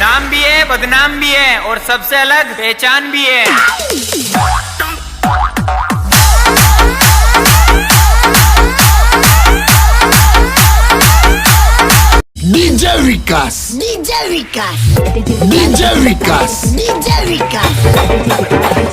नाम भी है, बदनाम भी है और सबसे अलग पहचान भी है। DJ Vikas, DJ Vikas, DJ Vikas, DJ Vikas.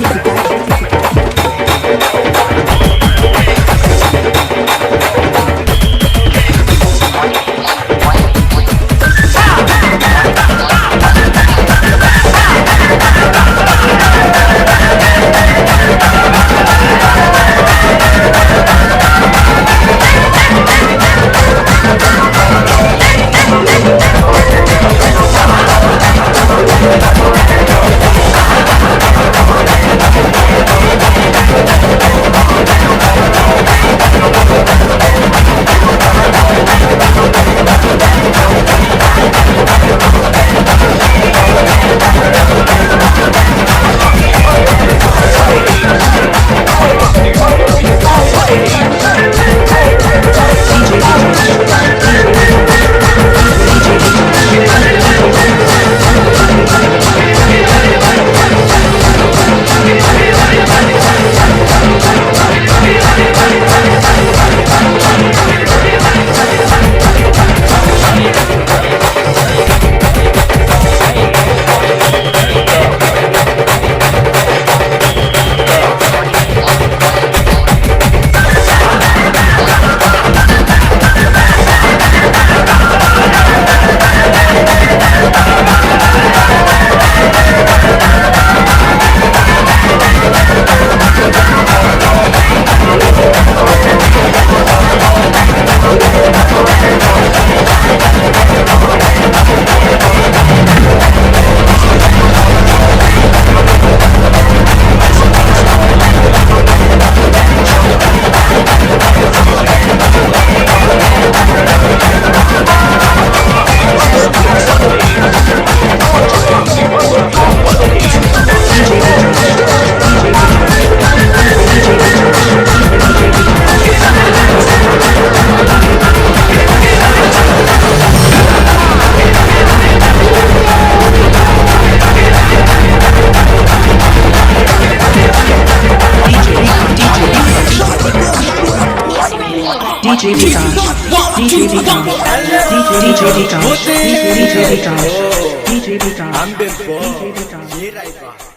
DJ Vikas, DJ Vikas, DJ Vikas, DJ Vikas, DJ Vikas, DJ Vikas.